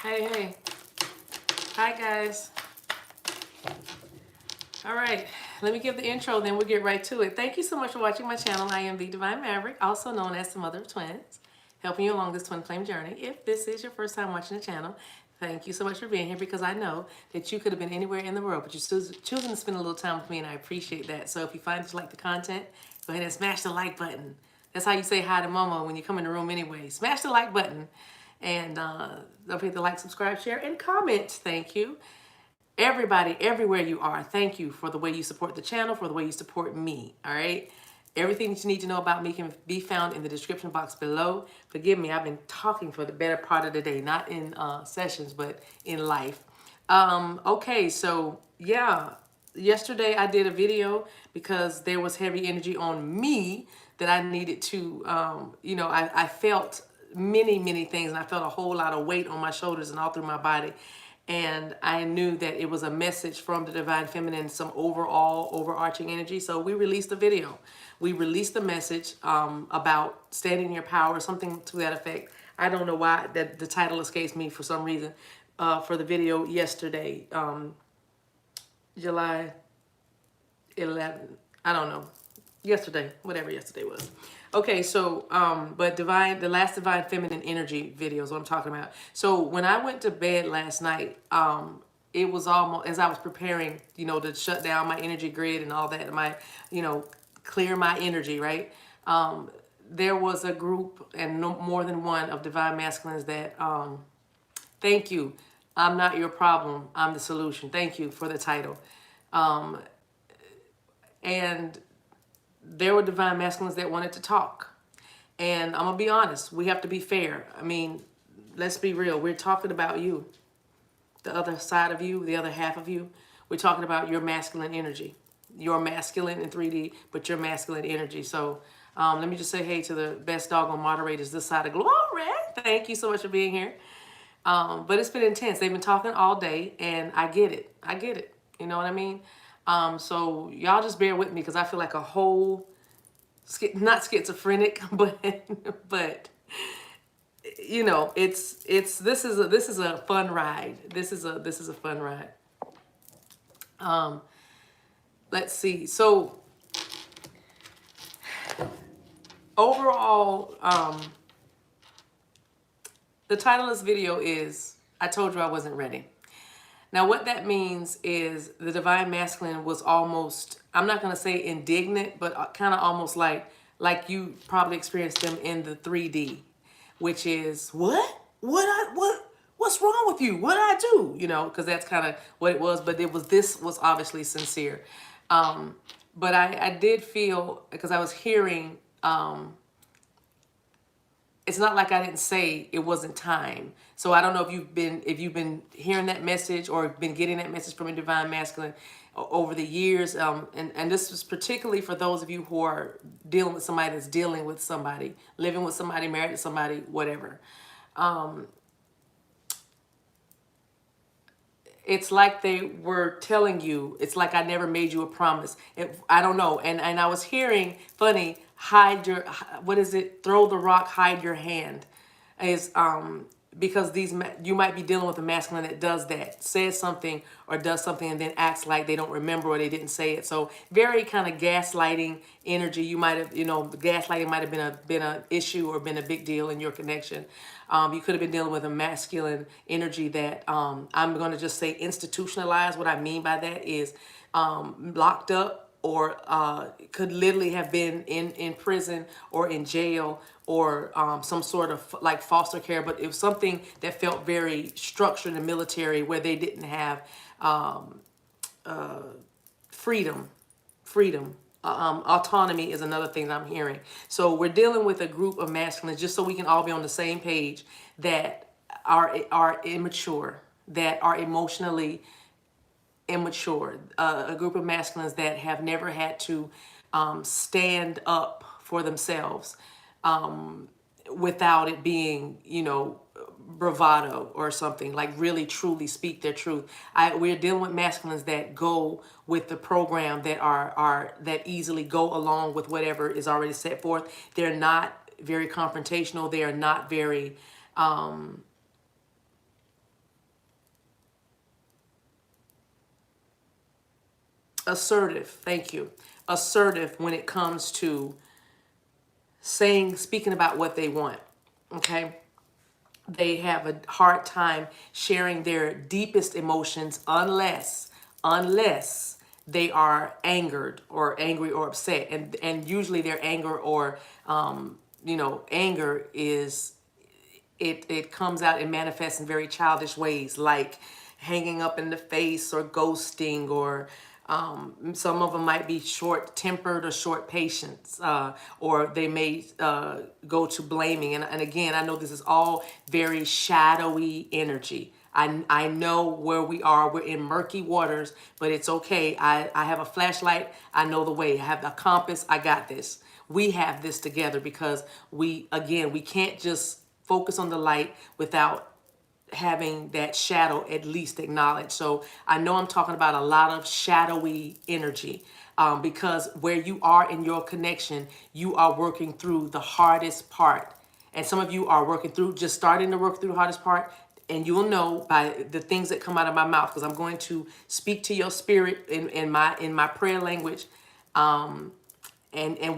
Hey, hey. Hi, guys. All right. Let me give the intro, then we'll get right to it. Thank you so much for watching my channel. I am the Divine Maverick, also known as the Mother of Twins, helping you along this twin flame journey. If this is your first time watching the channel, thank you so much for being here because I know that you could have been anywhere in the world, but you're choosing to spend a little time with me, and I appreciate that. So if you find that you like the content, go ahead and smash the like button. That's how you say hi to Momo when you come in the room anyway. Smash the like button. And don't forget to like, subscribe, share, and comment. Thank you. Everybody, everywhere you are, thank you for the way you support the channel, for the way you support me, all right? Everything that you need to know about me can be found in the description box below. Forgive me, I've been talking for the better part of the day, not in sessions, but in life. Okay, so yeah, yesterday I did a video because there was heavy energy on me that I needed to, I felt many things, and I felt a whole lot of weight on my shoulders and all through my body. And I knew that it was a message from the Divine Feminine, some overarching energy. So we released a video. We released a message about standing in your power, something to that effect. I don't know why that the title escapes me for some reason. For the video yesterday, July 11th. I don't know. Yesterday, whatever yesterday was. Okay, so but the last Divine Feminine energy video is what I'm talking about. So when I went to bed last night, it was almost as I was preparing, to shut down my energy grid and all that, clear my energy, right? There was a group, and no more than one, of Divine Masculines that thank you. I'm not your problem. I'm the solution. Thank you for the title. And there were Divine Masculines that wanted to talk. And I'm going to be honest. We have to be fair. I mean, let's be real. We're talking about you. The other side of you, the other half of you. We're talking about your masculine energy. You're masculine in 3D, but your masculine energy. So let me just say hey to the best doggone moderators this side of glory. Thank you so much for being here. But it's been intense. They've been talking all day, and I get it. I get it. You know what I mean? So y'all just bear with me because I feel like a whole, not schizophrenic, but this is a fun ride. This is a fun ride. Let's see. So overall, the title of this video is I Told You I Wasn't Ready. Now, what that means is the Divine Masculine was almost, I'm not going to say indignant, but kind of almost like you probably experienced them in the 3D, which is, what's wrong with you? What did I do? Because that's kind of what it was, but this was obviously sincere. But I did feel, because I was hearing, it's not like I didn't say it wasn't time. So I don't know if you've been hearing that message or been getting that message from a Divine Masculine over the years. And this was particularly for those of you who are dealing with somebody that's dealing with somebody, living with somebody, married to somebody, whatever. It's like they were telling you, it's like I never made you a promise. I don't know. And I was hearing, funny, hide your, what is it? Throw the rock, hide your hand. Is because you might be dealing with a masculine that does that, says something or does something and then acts like they don't remember or they didn't say it. So very kind of gaslighting energy. You might have, gaslighting might have been a issue or been a big deal in your connection. You could have been dealing with a masculine energy that I'm going to just say institutionalized. What I mean by that is locked up, or could literally have been in prison or in jail, or some sort of like foster care, but it was something that felt very structured and military, where they didn't have freedom. Autonomy is another thing that I'm hearing. So we're dealing with a group of masculines, just so we can all be on the same page, that are immature, that are emotionally immature, a group of masculines that have never had to stand up for themselves without it being, bravado or something, like really truly speak their truth. We're dealing with masculines that go with the program, that easily go along with whatever is already set forth. They're not very confrontational. They are not very assertive. Thank you. Assertive when it comes to speaking about what they want. Okay. They have a hard time sharing their deepest emotions unless they are angered or angry or upset. And usually their anger or, anger is, it comes out and manifests in very childish ways, like hanging up in the face or ghosting, or some of them might be short tempered or short patience, or they may go to blaming. And again, I know this is all very shadowy energy. I know where we are. We're in murky waters, but it's okay. I have a flashlight. I know the way. I have the compass. I got this. We have this together because we can't just focus on the light without having that shadow at least acknowledged. So I know I'm talking about a lot of shadowy energy, because where you are in your connection, you are working through the hardest part. And some of you are just starting to work through the hardest part. And you'll know by the things that come out of my mouth, because I'm going to speak to your spirit in my prayer language. And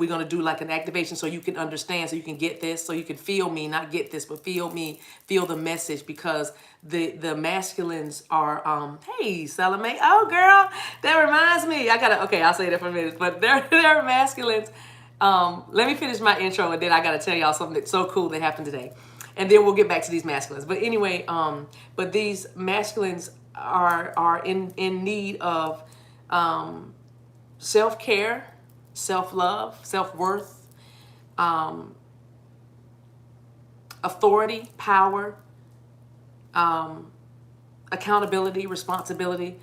we're going to do like an activation so you can understand, so you can get this, so you can feel me, not get this, but feel me, feel the message, because the masculines are, hey, Salome, oh girl, that reminds me, I'll say that for a minute, but they're masculines. Let me finish my intro and then I got to tell y'all something that's so cool that happened today. And then we'll get back to these masculines. But anyway, but these masculines are in need of self-care, self-love, self-worth, authority, power, accountability, responsibility,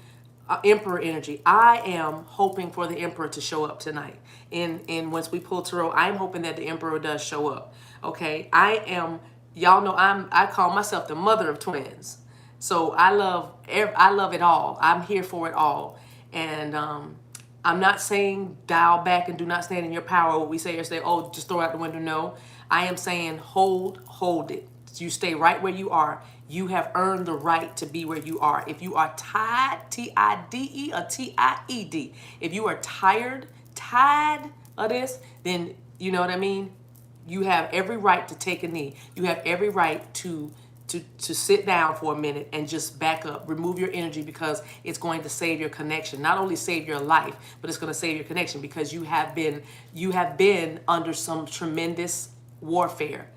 emperor energy. I am hoping for the emperor to show up tonight. In once we pull tarot, I'm hoping that the emperor does show up. Okay, y'all know I call myself the mother of twins. So I love it all. I'm here for it all. And I'm not saying dial back and do not stand in your power. What we say oh, just throw it out the window. No, I am saying hold it. You stay right where you are. You have earned the right to be where you are. If you are tied, T-I-D-E or T-I-E-D, if you are tired of this, then you know what I mean? You have every right to take a knee. You have every right to sit down for a minute and just back up, remove your energy, because it's going to save your connection. Not only save your life, but it's going to save your connection, because you have been under some tremendous warfare,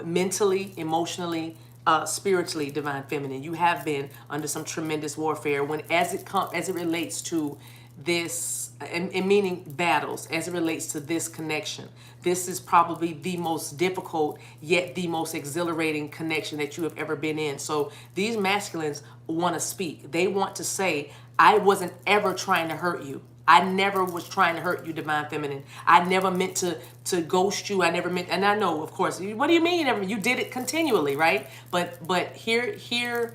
mentally, emotionally, spiritually, divine feminine. You have been under some tremendous warfare as it relates to this, and meaning battles, as it relates to this connection. This is probably the most difficult yet the most exhilarating connection that you have ever been in. So these masculines want to speak. They want to say, I wasn't ever trying to hurt you. I never was trying to hurt you, divine feminine. I never meant to ghost you. I never meant, and I know, of course, what do you mean? You did it continually, right? But hear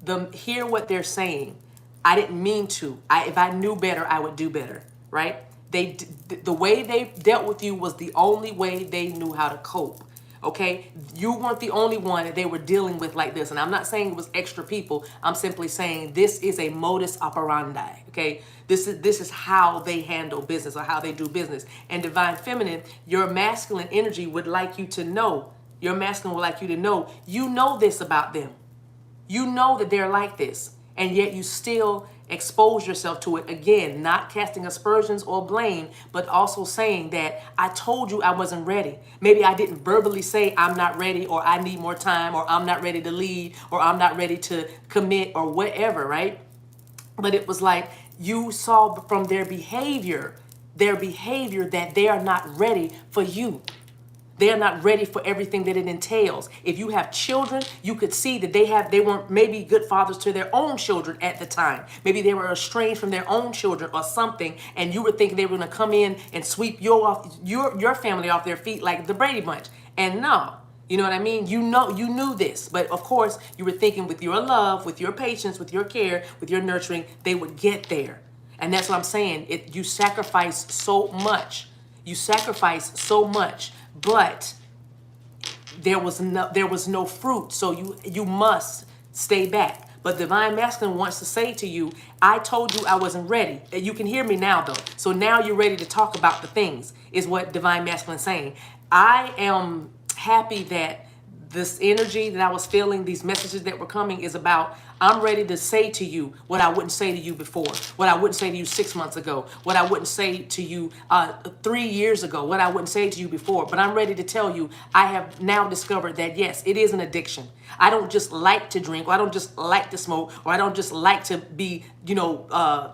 what they're saying. I didn't mean to. If I knew better, I would do better, right? The way they dealt with you was the only way they knew how to cope. Okay, you weren't the only one that they were dealing with like this. And I'm not saying it was extra people. I'm simply saying this is a modus operandi. Okay, this is how they handle business, or how they do business. And divine feminine, your masculine energy would like you to know. Your masculine would like you to know. You know this about them. You know that they're like this, and yet you still expose yourself to it. Again, not casting aspersions or blame, but also saying that I told you I wasn't ready. Maybe I didn't verbally say I'm not ready, or I need more time, or I'm not ready to lead, or I'm not ready to commit, or whatever, right? But it was like you saw from their behavior that they are not ready for you. They're not ready for everything that it entails. If you have children, you could see that they weren't maybe good fathers to their own children at the time. Maybe they were estranged from their own children or something, and you were thinking they were going to come in and sweep your family off their feet like the Brady Bunch. And no, you know what I mean? You knew this, but of course you were thinking with your love, with your patience, with your care, with your nurturing, they would get there. And that's what I'm saying. You sacrifice so much. You sacrifice so much. But there was no fruit, so you must stay back. But divine masculine wants to say to you, I told you I wasn't ready. You can hear me now though. So now you're ready to talk about the things, is what divine masculine is saying. I am happy that this energy that I was feeling, these messages that were coming, is about, I'm ready to say to you what I wouldn't say to you before, what I wouldn't say to you 6 months ago, what I wouldn't say to you 3 years ago, what I wouldn't say to you before. But I'm ready to tell you, I have now discovered that yes, it is an addiction. I don't just like to drink, or I don't just like to smoke, or I don't just like to be,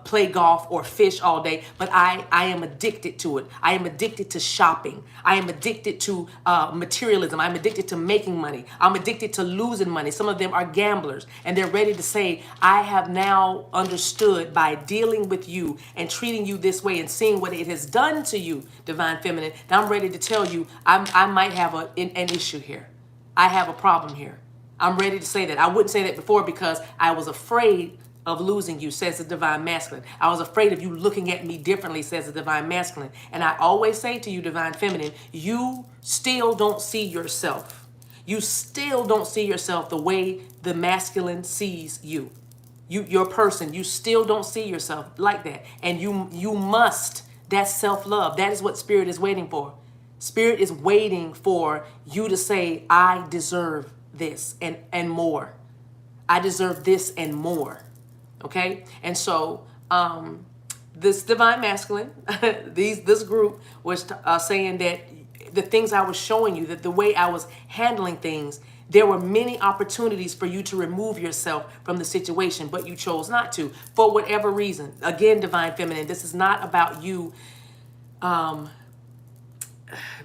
play golf or fish all day, but I am addicted to it. I am addicted to shopping. I am addicted to materialism. I'm addicted to making money. I'm addicted to losing money. Some of them are gamblers, and they're ready to say, I have now understood by dealing with you and treating you this way and seeing what it has done to you, divine feminine, that I'm ready to tell you I might have an issue here. I have a problem here. I'm ready to say that. I wouldn't say that before because I was afraid of losing you, says the divine masculine. I was afraid of you looking at me differently, says the divine masculine. And I always say to you, divine feminine, you still don't see yourself. You still don't see yourself the way the masculine sees you. Your person, you still don't see yourself like that. And you must, that's self-love. That is what spirit is waiting for. Spirit is waiting for you to say, I deserve this and more. I deserve this and more. Okay? And so this divine masculine, this group was saying that the things I was showing you, that the way I was handling things, there were many opportunities for you to remove yourself from the situation, but you chose not to for whatever reason. Again, divine feminine, this is not about you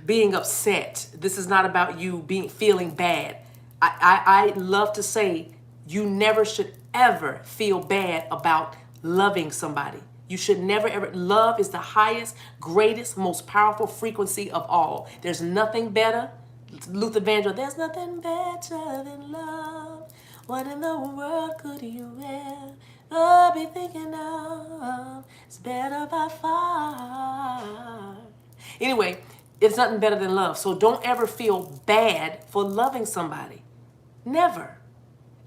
being upset. This is not about you feeling bad. I love to say you never should ever feel bad about loving somebody. You should never ever. Love is the highest, greatest, most powerful frequency of all. There's nothing better. Luther Vandross, there's nothing better than love. What in the world could you ever be thinking of? It's better by far. Anyway, it's nothing better than love. So don't ever feel bad for loving somebody. Never.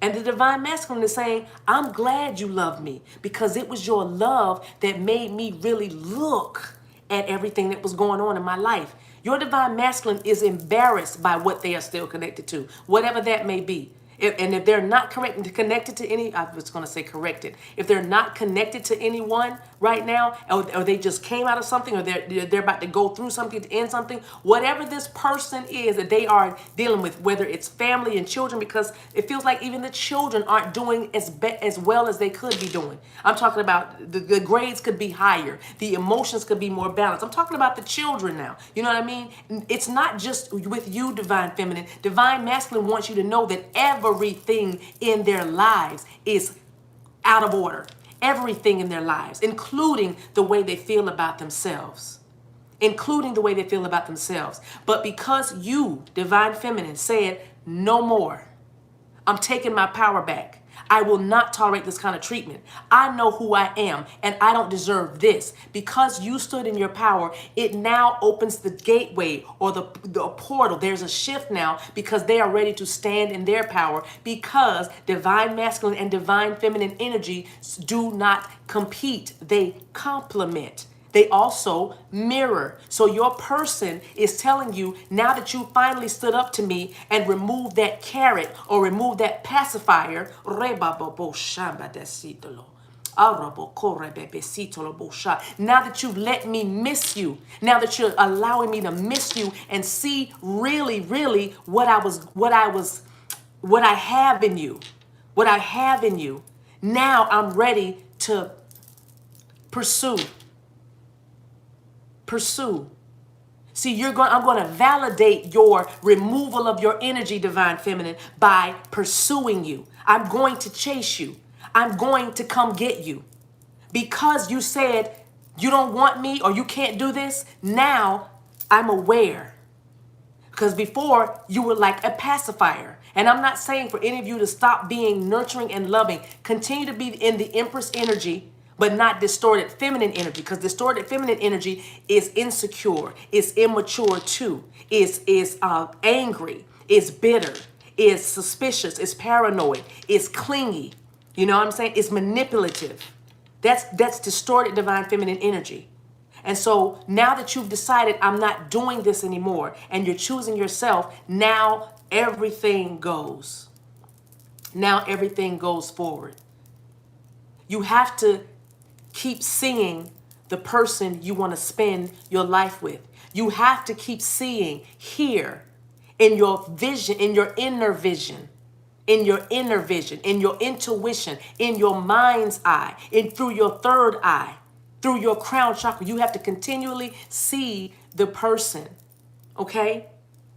And the divine masculine is saying, I'm glad you love me because it was your love that made me really look at everything that was going on in my life. Your divine masculine is embarrassed by what they are still connected to, whatever that may be. And if they're not connected to any, I was going to say corrected. If they're not connected to anyone right now, or they just came out of something, or they're about to go through something to end something, whatever this person is that they are dealing with, whether it's family and children, because it feels like even the children aren't doing as well as they could be doing. I'm talking about the grades could be higher, the emotions could be more balanced. I'm talking about the children now. You know what I mean? It's not just with you, divine feminine. Divine masculine wants you to know that everything in their lives is out of order. Everything in their lives, including the way they feel about themselves. Including the way they feel about themselves. But because you, divine feminine, said, no more. I'm taking my power back. I will not tolerate this kind of treatment. I know who I am, and I don't deserve this. Because you stood in your power, it now opens the gateway or the portal. There's a shift now because they are ready to stand in their power, because divine masculine and divine feminine energy do not compete. They complement. They also mirror. So your person is telling you, now that you finally stood up to me and removed that carrot or removed that pacifier, now that you've let me miss you, now that you're allowing me to miss you and see really, really what I have in you, now I'm ready to pursue. See, I'm going to validate your removal of your energy, divine feminine, by pursuing you. I'm going to chase you. I'm going to come get you. Because you said you don't want me or you can't do this, now I'm aware. Because before you were like a pacifier. And I'm not saying for any of you to stop being nurturing and loving. Continue to be in the Empress energy, but not distorted feminine energy, because distorted feminine energy is insecure, is immature too, is angry, is bitter, is suspicious, is paranoid, is clingy. You know what I'm saying? It's manipulative. That's distorted divine feminine energy. And so now that you've decided I'm not doing this anymore and you're choosing yourself, now everything goes. Now everything goes forward. You have to keep seeing the person you want to spend your life with. You have to keep seeing here in your vision, in your inner vision, in your inner vision, in your intuition, in your mind's eye, in through your third eye, through your crown chakra. You have to continually see the person, okay,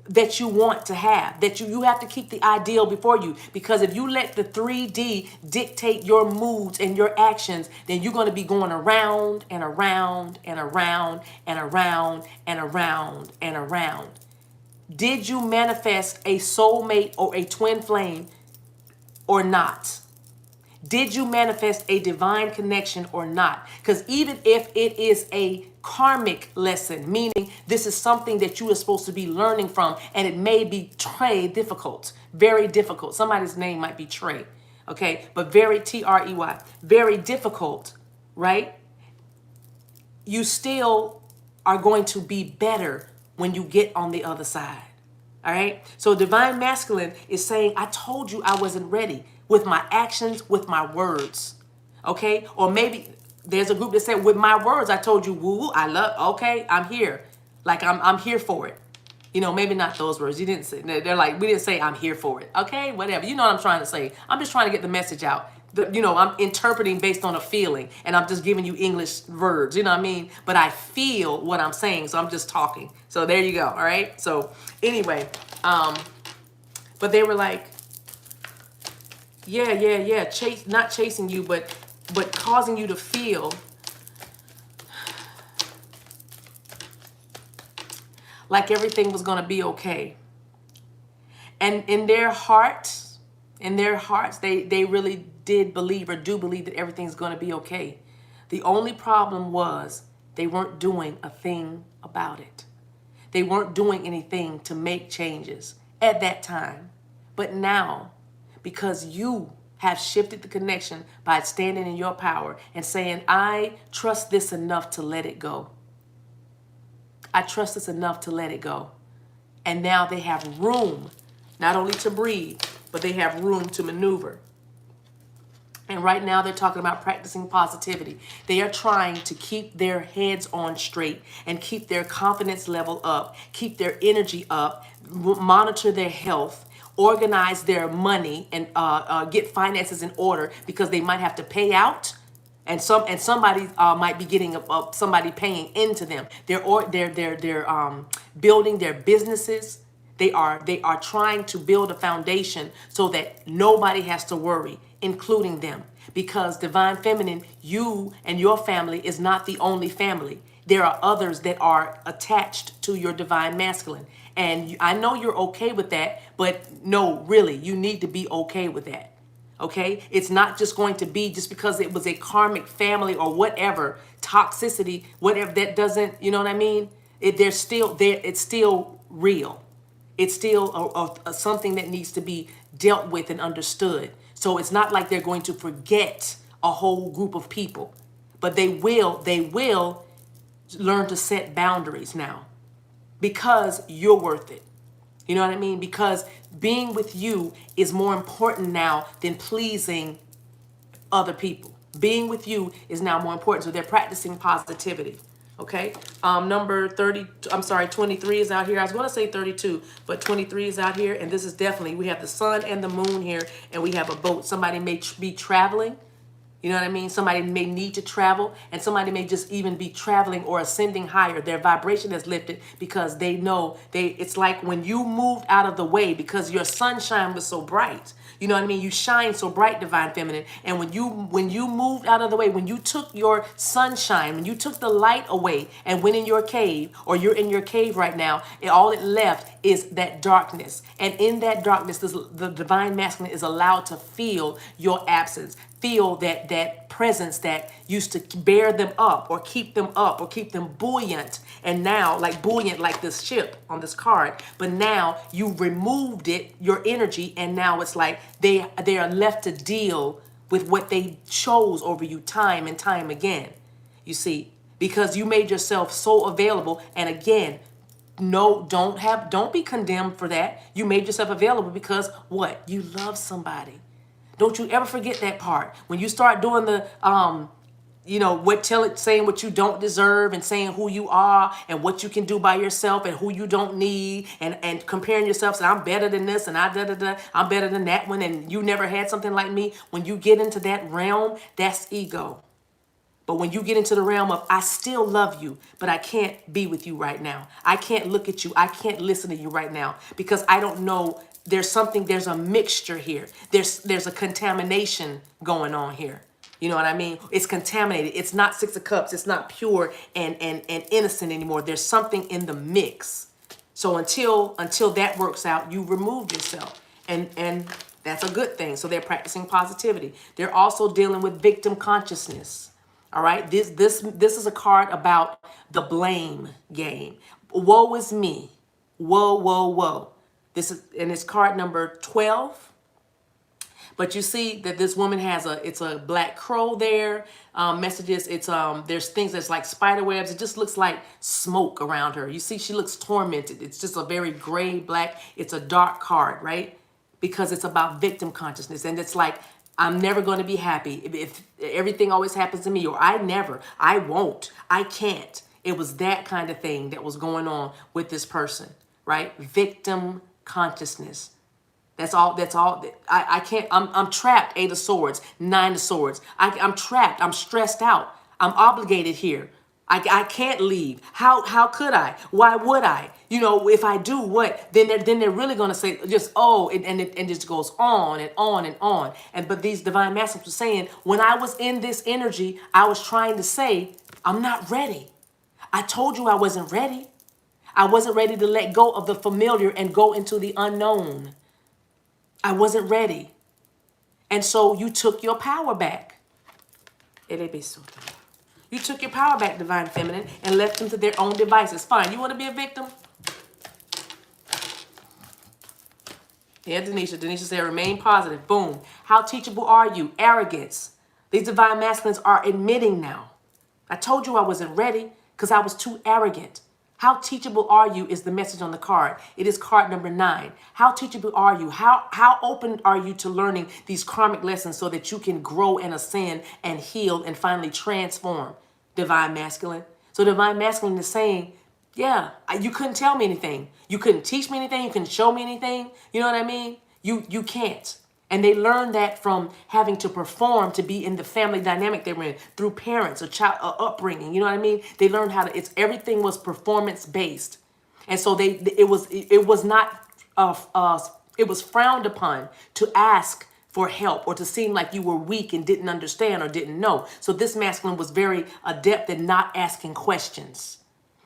that you want to have, that you have to keep the ideal before you. Because if you let the 3D dictate your moods and your actions, then you're going to be going around and around and around and around and around and around. Did you manifest a soulmate or a twin flame or not? Did you manifest a divine connection or not? Because even if it is a karmic lesson, meaning this is something that you are supposed to be learning from, and it may be difficult, very difficult. Somebody's name might be Trey, okay? But very Trey, very difficult, right? You still are going to be better when you get on the other side, all right? So divine masculine is saying, I told you I wasn't ready. With my actions, with my words, okay? Or maybe there's a group that said, with my words, I told you, woo, I love, okay, I'm here. Like, I'm here for it. You know, maybe not those words. You didn't say, they're like, we didn't say I'm here for it. Okay, whatever. You know what I'm trying to say. I'm just trying to get the message out. You know, I'm interpreting based on a feeling, and I'm just giving you English words, you know what I mean? But I feel what I'm saying, so I'm just talking. So there you go, all right? So anyway, but they were like, yeah, not chasing you, but causing you to feel like everything was going to be okay. And in their hearts, they really did believe or do believe that everything's going to be okay. The only problem was they weren't doing a thing about it. They weren't doing anything to make changes at that time. But now, because you have shifted the connection by standing in your power and saying, I trust this enough to let it go. I trust this enough to let it go. And now they have room, not only to breathe, but they have room to maneuver. And right now they're talking about practicing positivity. They are trying to keep their heads on straight and keep their confidence level up, keep their energy up, monitor their health, organize their money, and get finances in order, because they might have to pay out, and somebody might be getting somebody paying into them. They're building their businesses. They are trying to build a foundation so that nobody has to worry, including them. Because divine feminine, you and your family is not the only family. There are others that are attached to your divine masculine. And I know you're okay with that, but no, really, you need to be okay with that. Okay? It's not just going to be just because it was a karmic family or whatever, toxicity, whatever, that doesn't, you know what I mean? It's still real. It's still something that needs to be dealt with and understood. So it's not like they're going to forget a whole group of people, but they will learn to set boundaries now, because you're worth it. You know what I mean? Because being with you is more important now than pleasing other people. Being with you is now more important. So they're practicing positivity. Okay. Number 23 is out here. I was going to say 32, but 23 is out here. And this is definitely, we have the sun and the moon here, and we have a boat. Somebody may be traveling. You know what I mean? Somebody may need to travel, and somebody may just even be traveling or ascending higher. Their vibration has lifted because they know it's like when you moved out of the way because your sunshine was so bright. You know what I mean? You shine so bright, divine feminine. And when you moved out of the way, when you took your sunshine, when you took the light away and went in your cave, or you're in your cave right now, and all it left is that darkness. And in that darkness, the divine masculine is allowed to feel your absence, feel that presence that used to bear them up or keep them buoyant. And now, like buoyant, like this ship on this card, but now you removed it, your energy, and now it's like they are left to deal with what they chose over you time and time again. You see, because you made yourself so available. And again, no, don't be condemned for that. You made yourself available because what? You love somebody. Don't you ever forget that part. When you start doing the saying what you don't deserve and saying who you are and what you can do by yourself and who you don't need and comparing yourself, saying I'm better than this and I'm better than that one and you never had something like me. When you get into that realm, that's ego. But when you get into the realm of I still love you, but I can't be with you right now. I can't look at you. I can't listen to you right now because I don't know. There's a mixture here. There's a contamination going on here. You know what I mean? It's contaminated. It's not Six of Cups. It's not pure and innocent anymore. There's something in the mix. So until that works out, you remove yourself. And that's a good thing. So they're practicing positivity. They're also dealing with victim consciousness. All right? This is a card about the blame game. Woe is me. Whoa, whoa, whoa. It's card number 12. But you see that this woman it's a black crow there. Messages, there's things that's like spider webs. It just looks like smoke around her. You see, she looks tormented. It's just a very gray, black. It's a dark card, right? Because it's about victim consciousness. And it's like, I'm never going to be happy if everything always happens to me, or I won't, I can't. It was that kind of thing that was going on with this person, right? Victim consciousness. That's all. I can't. I'm trapped. 8 of Swords, 9 of Swords. I'm trapped. I'm stressed out. I'm obligated here. I can't leave. How could I? Why would I? If I do, what? Then they're really gonna say just and it just goes on and on and on. But these divine masters were saying, when I was in this energy, I was trying to say, I'm not ready. I told you I wasn't ready. I wasn't ready to let go of the familiar and go into the unknown. I wasn't ready. And so you took your power back. You took your power back, Divine Feminine, and left them to their own devices. Fine. You want to be a victim? Yeah, Denisha. Denisha said, remain positive. Boom. How teachable are you? Arrogance. These divine masculines are admitting now. I told you I wasn't ready because I was too arrogant. How teachable are you is the message on the card. It is card number 9. How teachable are you? How open are you to learning these karmic lessons so that you can grow and ascend and heal and finally transform, Divine Masculine? So Divine Masculine is saying, yeah, you couldn't tell me anything. You couldn't teach me anything. You couldn't show me anything. You know what I mean? You can't. And they learn that from having to perform to be in the family dynamic they were in through parents, upbringing. You know what I mean? They learned how to. Everything was performance based, and so it was frowned upon to ask for help or to seem like you were weak and didn't understand or didn't know. So this masculine was very adept at not asking questions.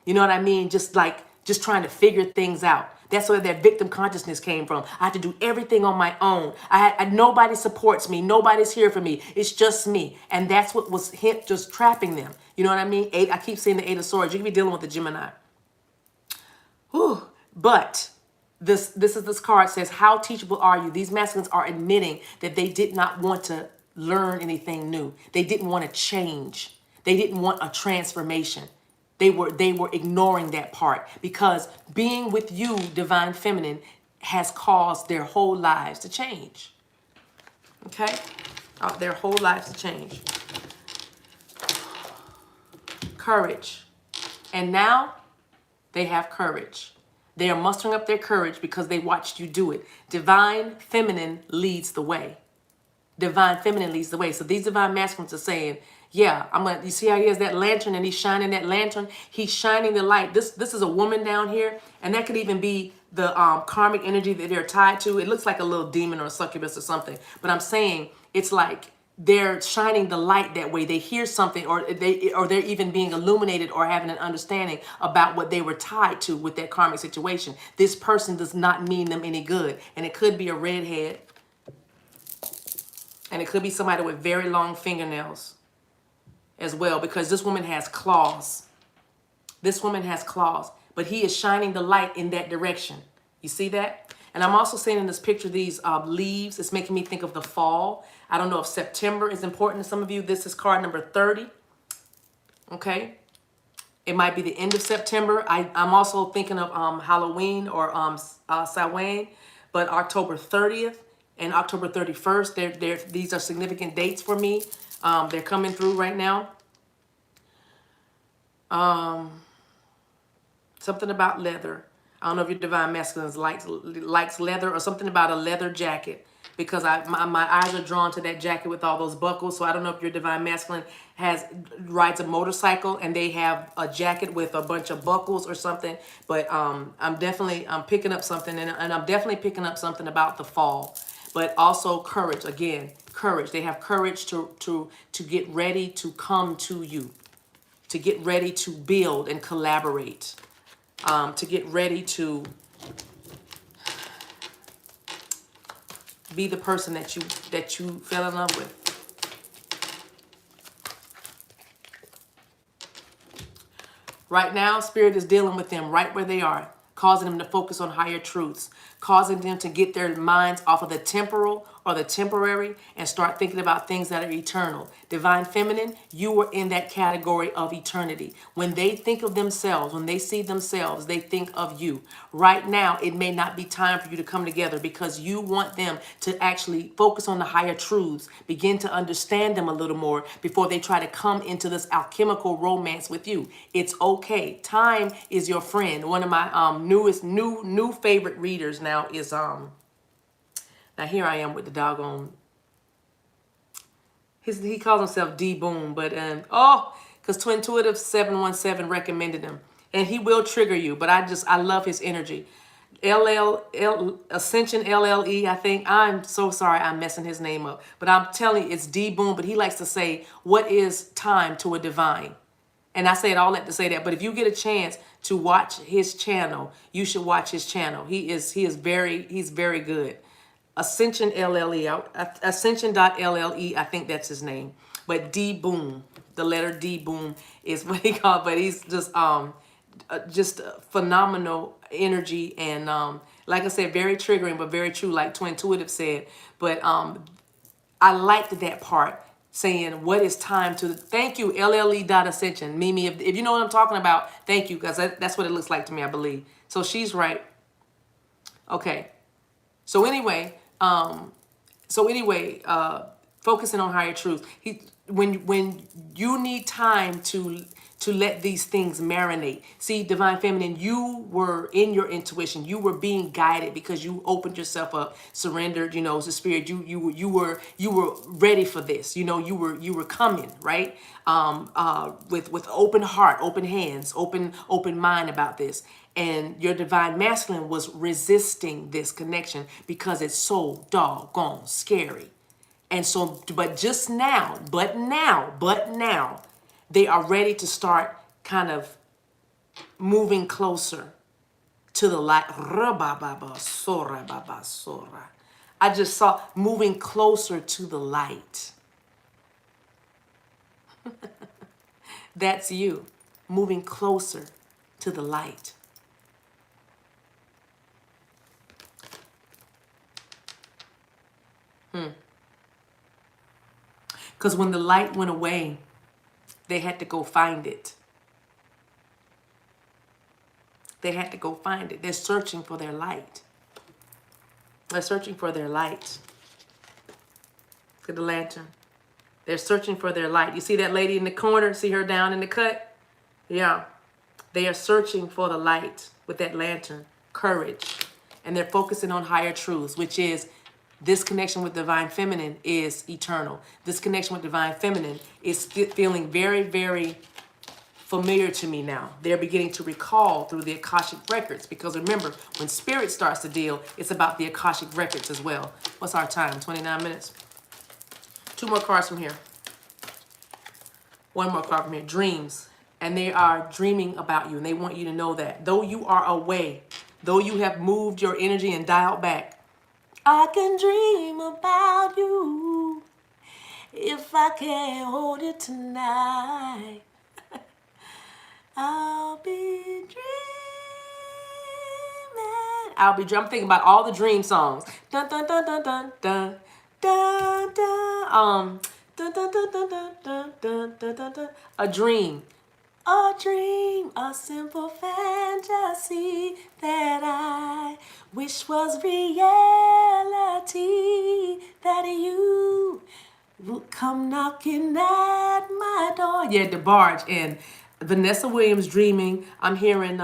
You know what I mean? Just trying to figure things out. That's where that victim consciousness came from. I had to do everything on my own. Nobody supports me. Nobody's here for me. It's just me. And that's what was just trapping them. You know what I mean? I keep saying the 8 of Swords. You can be dealing with the Gemini. Whew. But this card says, how teachable are you? These masculines are admitting that they did not want to learn anything new. They didn't want to change. They didn't want a transformation. They were ignoring that part because being with you, Divine Feminine, has caused their whole lives to change. Okay? Their whole lives to change. Courage. And now they have courage. They are mustering up their courage because they watched you do it. Divine Feminine leads the way. Divine Feminine leads the way. So these Divine Masculines are saying, yeah, you see how he has that lantern and he's shining that lantern? He's shining the light. This is a woman down here, and that could even be the karmic energy that they're tied to. It looks like a little demon or a succubus or something. But I'm saying it's like they're shining the light that way. They hear something or they're even being illuminated or having an understanding about what they were tied to with that karmic situation. This person does not mean them any good. And it could be a redhead. And it could be somebody with very long fingernails as well, because this woman has claws. This woman has claws, but he is shining the light in that direction. You see that? And I'm also seeing in this picture these leaves. It's making me think of the fall. I don't know if September is important to some of you. This is card number 30. Okay. It might be the end of September. I'm also thinking of Halloween or Samhain, but October 30th and October 31st, these are significant dates for me. They're coming through right now. Something about leather. I don't know if your divine masculine likes leather, or something about a leather jacket, because my eyes are drawn to that jacket with all those buckles. So I don't know if your divine masculine rides a motorcycle and they have a jacket with a bunch of buckles or something. But I'm picking up something, and I'm definitely picking up something about the fall. But also courage. Again, courage. They have courage to get ready to come to you, to get ready to build and collaborate, to get ready to be the person that you fell in love with. Right now, Spirit is dealing with them right where they are, causing them to focus on higher truths, causing them to get their minds off of the temporal or the temporary and start thinking about things that are eternal. Divine Feminine, you are in that category of eternity. When they think of themselves, when they see themselves, they think of you. Right now, it may not be time for you to come together because you want them to actually focus on the higher truths, begin to understand them a little more before they try to come into this alchemical romance with you. It's okay. Time is your friend. One of my new favorite readers now is now here I am with the doggone. He calls himself D Boom, but because Twin Intuitive 717 recommended him, and he will trigger you. But I love his energy. Ascension LLE, I think. I'm so sorry I'm messing his name up, but I'm telling you, it's D Boom. But he likes to say, "What is time to a divine?" And I say it all that to say that. But if you get a chance to watch his channel, you should watch his channel. He's very good. Ascension LLE, Ascension.lle, I think that's his name. But D Boom, the letter D Boom is what he called. But he's just phenomenal energy, and like I said, very triggering, but very true, like Twin Intuitive said. But I liked that part, saying, what is time to, thank you, LLE.Ascension. Mimi, if you know what I'm talking about, thank you, because that's what it looks like to me, I believe. So she's right. Okay. So anyway, focusing on higher truth. When you need time to let these things marinate. See, Divine Feminine, you were in your intuition. You were being guided because you opened yourself up, surrendered, to Spirit. You were ready for this. You were coming, right? With open heart, open hands, open mind about this. And your divine masculine was resisting this connection because it's so doggone scary. And so, but now, they are ready to start kind of moving closer to the light. I just saw moving closer to the light. That's you, moving closer to the light. Because when the light went away, they had to go find it. They had to go find it. They're searching for their light. They're searching for their light. Look at the lantern. They're searching for their light. You see that lady in the corner? See her down in the cut? Yeah. They are searching for the light with that lantern. Courage. And they're focusing on higher truths, which is this connection with Divine Feminine is eternal. This connection with Divine Feminine is feeling very, very familiar to me now. They're beginning to recall through the Akashic records, because remember, when Spirit starts to deal, it's about the Akashic records as well. What's our time? 29 minutes? 2 more cards from here. 1 more card from here. Dreams. And they are dreaming about you, and they want you to know that. Though you are away, though you have moved your energy and dialed back, I can dream about you if I can't hold it tonight. I'll be dreaming I'll be I'm thinking about all the dream songs. Dun dun dun dun dun dun dun dun. Dun dun dun dun dun dun dun dun dun dun. A dream. A dream, a simple fantasy that I wish was reality. That you will come knocking at my door. Yeah, the barge and Vanessa Williams dreaming. I'm hearing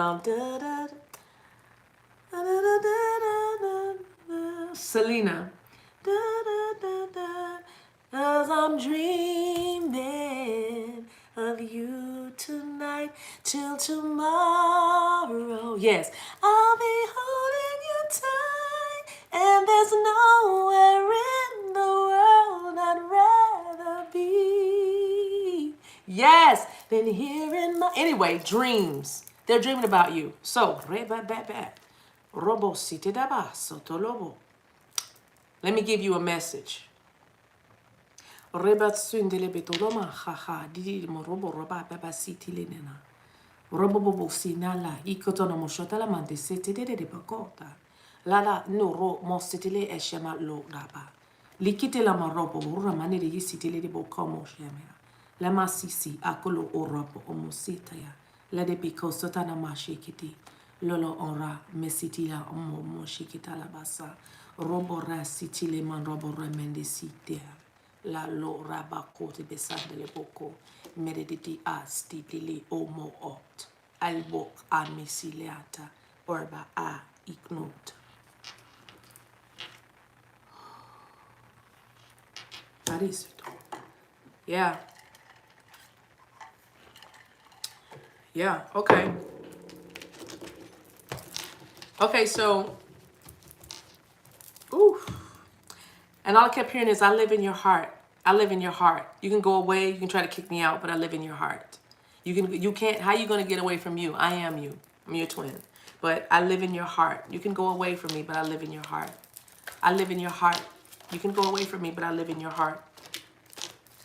Selena. Cause I'm dreaming of you tonight till tomorrow. Yes, I'll be holding you tight, and there's nowhere in the world I'd rather be. Yes, than here in my. Anyway, dreams. They're dreaming about you. So, let me give you a message. Rebat sundele betoloma haha didi morobo roba baba siti lenena robo sinala ikotona moshotala mande sete de bakota lala noro mositele eshema lo daba likite la marobo burra mane de yisitele de bokomo shemea la masisi akolo orobo omosita ya la de biko sotana mashikiti lolo ora mesiti la omo moshikita la basa robo rasitile man robo remende site la lo rabakote besandele boko merediti asti dili omo ot albok amisileata orba a ignot. That is it. Yeah. Yeah, okay. Okay, so ooh. And all I kept hearing is, I live in your heart. I live in your heart. You can go away. You can try to kick me out, but I live in your heart. You can't, how are you going to get away from you? I am you. I'm your twin. But I live in your heart. You can go away from me, but I live in your heart. I live in your heart. You can go away from me, but I live in your heart.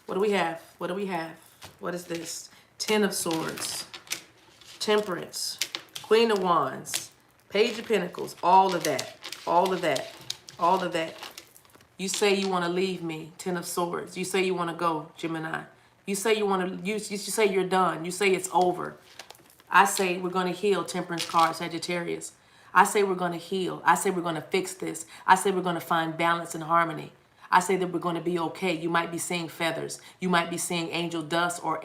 What do we have? What do we have? What is this? 10 of Swords. Temperance. Queen of Wands. Page of Pentacles. All of that. All of that. All of that. You say you want to leave me, 10 of Swords. You say you want to go, Gemini. You say you want to, you say you're done. You say it's over. I say we're going to heal, Temperance card, Sagittarius. I say we're going to heal. I say we're going to fix this. I say we're going to find balance and harmony. I say that we're going to be okay. You might be seeing feathers. You might be seeing angel dust or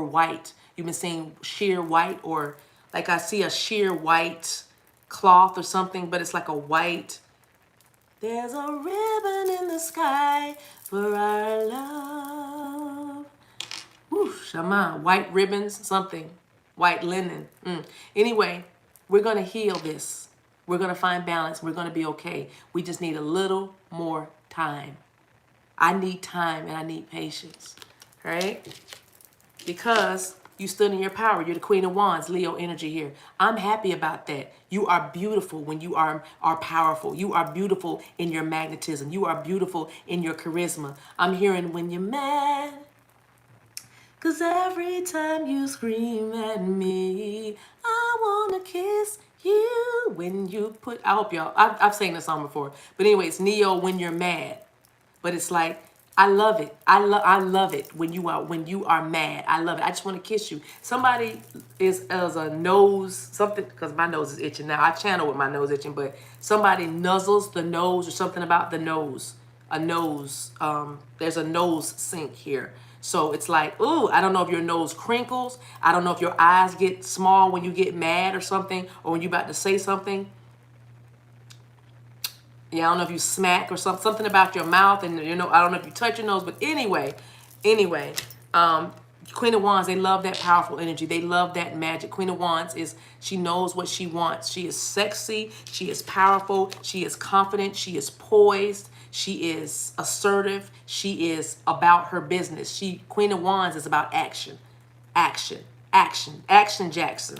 white. You've been seeing sheer white, or like I see a sheer white cloth or something, but it's like a white. There's a ribbon in the sky for our love. Whoo, Shama, white ribbons, something. White linen. Anyway, we're going to heal this. We're going to find balance. We're going to be okay. We just need a little more time. I need time and I need patience, right? Because you stood in your power. You're the Queen of Wands, Leo energy here. I'm happy about that. You are beautiful when you are powerful. You are beautiful in your magnetism. You are beautiful in your charisma. I'm hearing when you're mad. Cause every time you scream at me, I wanna kiss you. When you put, I hope y'all, I've sang this song before. But anyway, it's Neo, when you're mad. But it's like, I love it. I love it when you are mad. I love it. I just want to kiss you. Somebody is a nose, something, because my nose is itching now. I channel with my nose itching, but somebody nuzzles the nose or something about the nose. A nose, there's a nose sink here. So it's like, ooh, I don't know if your nose crinkles. I don't know if your eyes get small when you get mad or something, or when you're about to say something. Yeah, I don't know if you smack or something about your mouth, and I don't know if you touch your nose, but anyway, Queen of Wands, they love that powerful energy. They love that magic. Queen of Wands she knows what she wants. She is sexy. She is powerful. She is confident. She is poised. She is assertive. She is about her business. Queen of Wands is about action, action, action, action, Jackson.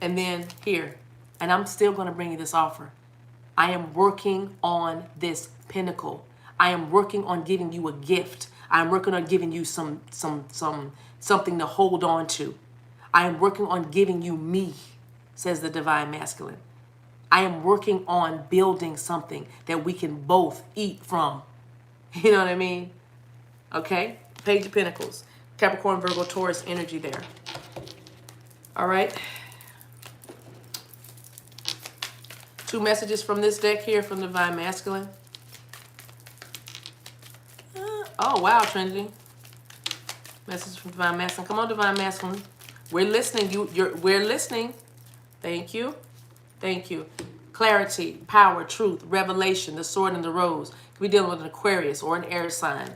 And then here, and I'm still going to bring you this offer. I am working on this pinnacle. I am working on giving you a gift. I'm working on giving you something to hold on to. I am working on giving you me, says the divine masculine. I am working on building something that we can both eat from. You know what I mean? Okay? Page of Pentacles. Capricorn, Virgo, Taurus energy there. All right? 2 messages from this deck here from Divine Masculine. Oh, wow, Trinity. Message from Divine Masculine. Come on, Divine Masculine. We're listening. We're listening. Thank you. Thank you. Clarity, power, truth, revelation, the sword and the rose. Could be dealing with an Aquarius or an air sign.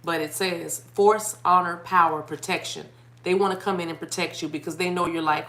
But it says force, honor, power, protection. They want to come in and protect you because they know you're like,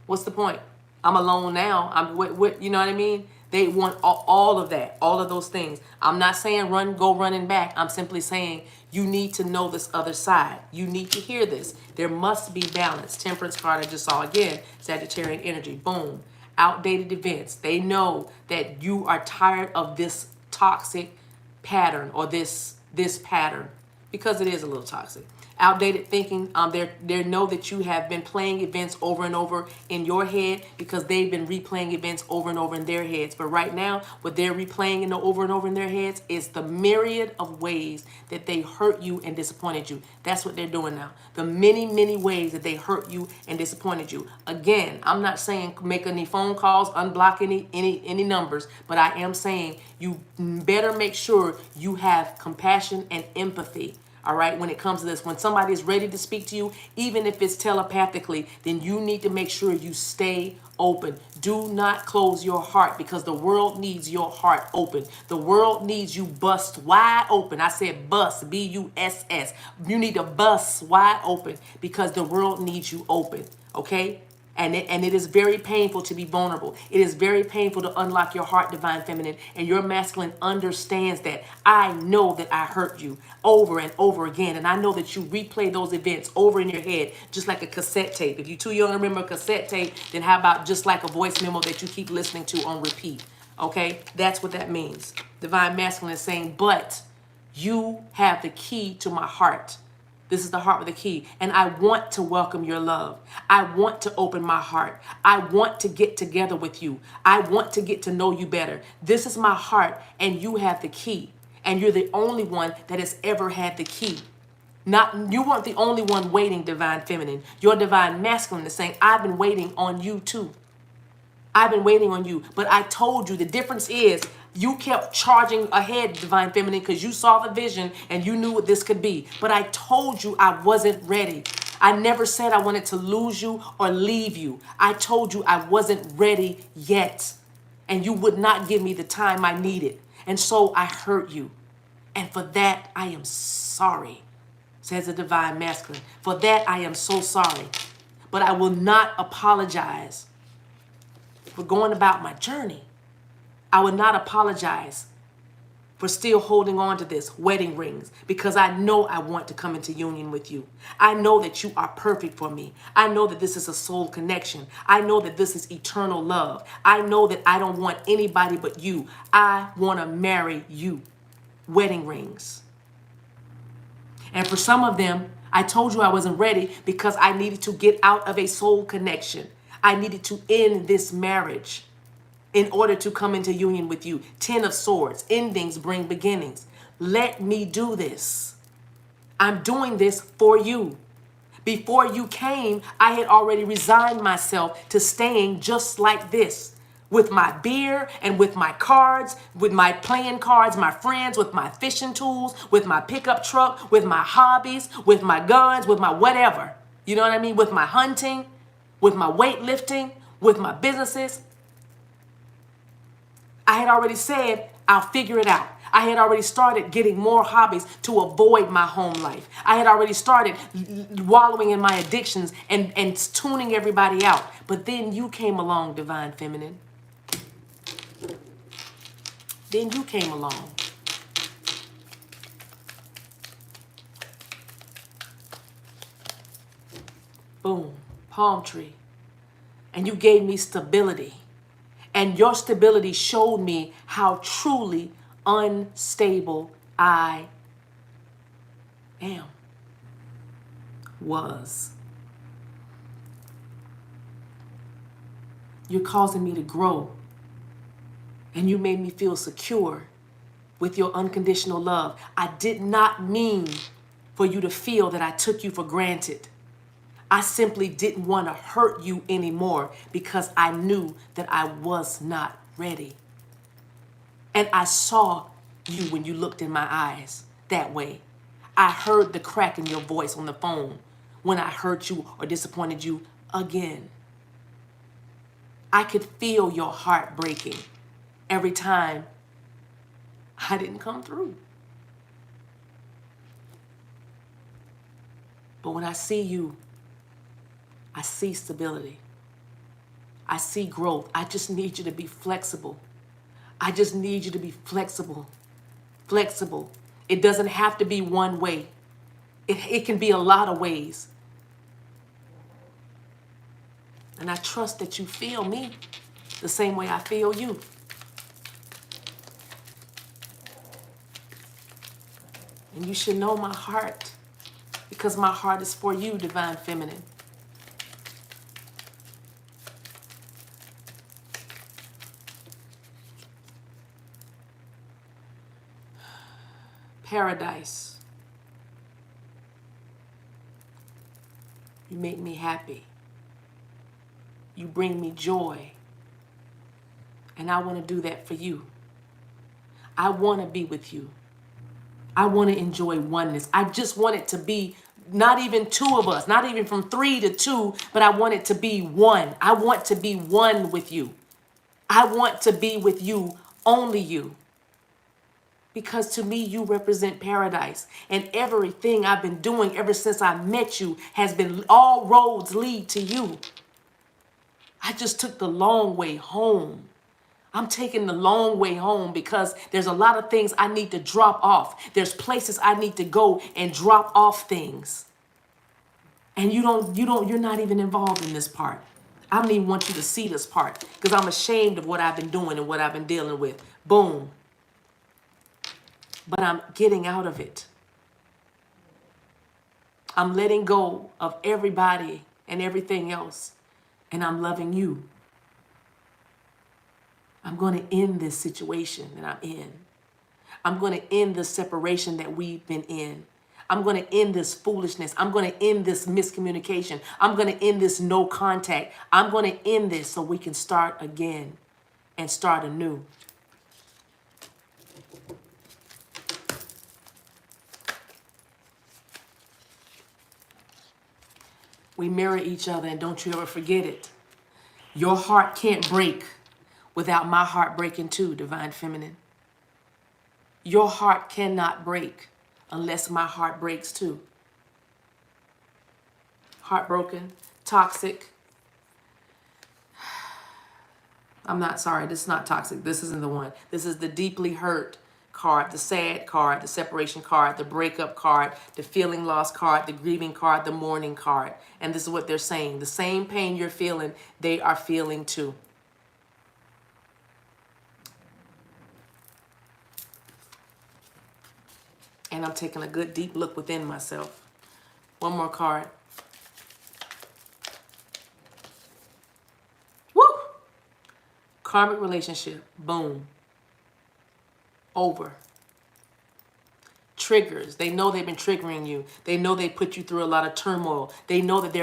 what's the point? I'm alone now. What you know what I mean? They want all of that, all of those things. I'm not saying go running back. I'm simply saying you need to know this other side. You need to hear this. There must be balance. Temperance card I just saw again. Sagittarian energy. Boom. Outdated events. They know that you are tired of this toxic pattern or this pattern because it is a little toxic. Outdated thinking, they know that you have been playing events over and over in your head because they've been replaying events over and over in their heads. But right now, what they're replaying over and over in their heads is the myriad of ways that they hurt you and disappointed you. That's what they're doing now. The many, many ways that they hurt you and disappointed you. Again, I'm not saying make any phone calls, unblock any numbers, but I am saying you better make sure you have compassion and empathy. All right, when it comes to this, when somebody is ready to speak to you, even if it's telepathically, then you need to make sure you stay open. Do not close your heart because the world needs your heart open. The world needs you bust wide open. I said bust, B-U-S-S. You need to bust wide open because the world needs you open, okay? And it is very painful to be vulnerable. It is very painful to unlock your heart, Divine Feminine. And your masculine understands that. I know that I hurt you over and over again. And I know that you replay those events over in your head, just like a cassette tape. If you're too young to remember a cassette tape, then how about just like a voice memo that you keep listening to on repeat? Okay? That's what that means. Divine Masculine is saying, but you have the key to my heart. This is the heart with the key. And I want to welcome your love. I want to open my heart. I want to get together with you. I want to get to know you better. This is my heart and you have the key. And you're the only one that has ever had the key. You weren't the only one waiting, Divine Feminine. Your Divine Masculine is saying, I've been waiting on you too. I've been waiting on you. But I told you the difference is you kept charging ahead, Divine Feminine, because you saw the vision and you knew what this could be. But I told you I wasn't ready. I never said I wanted to lose you or leave you. I told you I wasn't ready yet. And you would not give me the time I needed. And so I hurt you. And for that, I am sorry, says the Divine Masculine. For that, I am so sorry. But I will not apologize for going about my journey. I would not apologize for still holding on to this wedding rings because I know I want to come into union with you. I know that you are perfect for me. I know that this is a soul connection. I know that this is eternal love. I know that I don't want anybody but you. I want to marry you. Wedding rings. And for some of them, I told you I wasn't ready because I needed to get out of a soul connection. I needed to end this marriage in order to come into union with you. 10 of Swords. Endings bring beginnings. Let me do this. I'm doing this for you. Before you came, I had already resigned myself to staying just like this. With my beer and with my cards, with my playing cards, my friends, with my fishing tools, with my pickup truck, with my hobbies, with my guns, with my whatever. You know what I mean? With my hunting, with my weightlifting, with my businesses. I had already said, I'll figure it out. I had already started getting more hobbies to avoid my home life. I had already started wallowing in my addictions and tuning everybody out. But then you came along, Divine Feminine. Then you came along. Boom, palm tree. And you gave me stability. And your stability showed me how truly unstable I was. You're causing me to grow. And you made me feel secure with your unconditional love. I did not mean for you to feel that I took you for granted. I simply didn't want to hurt you anymore because I knew that I was not ready. And I saw you when you looked in my eyes that way. I heard the crack in your voice on the phone when I hurt you or disappointed you again. I could feel your heart breaking every time I didn't come through. But when I see you, I see stability. I see growth. I just need you to be flexible. I just need you to be flexible. Flexible. It doesn't have to be one way. It can be a lot of ways. And I trust that you feel me the same way I feel you. And you should know my heart because my heart is for you, Divine Feminine. Paradise. You make me happy. You bring me joy. And I want to do that for you. I want to be with you. I want to enjoy oneness. I just want it to be not even two of us, not even from 3 to 2, but I want it to be one. I want to be one with you. I want to be with you, only you. Because to me, you represent paradise. And everything I've been doing ever since I met you has been, all roads lead to you. I just took the long way home. I'm taking the long way home because there's a lot of things I need to drop off. There's places I need to go and drop off things. And you're not even involved in this part. I don't even want you to see this part because I'm ashamed of what I've been doing and what I've been dealing with. Boom. But I'm getting out of it. I'm letting go of everybody and everything else. And I'm loving you. I'm going to end this situation that I'm in. I'm going to end the separation that we've been in. I'm going to end this foolishness. I'm going to end this miscommunication. I'm going to end this no contact. I'm going to end this so we can start again and start anew. We mirror each other, and don't you ever forget it. Your heart can't break without my heart breaking too, Divine Feminine. Your heart cannot break unless my heart breaks too. Heartbroken, toxic. I'm not sorry, this is not toxic. This isn't the one. This is the deeply hurt card, the sad card, the separation card, the breakup card, the feeling lost card, the grieving card, the mourning card. And this is what they're saying. The same pain you're feeling, they are feeling too. And I'm taking a good deep look within myself. One more card. Woo! Karmic relationship. Boom. Over. Triggers. They know they've been triggering you. They know they put you through a lot of turmoil. They know that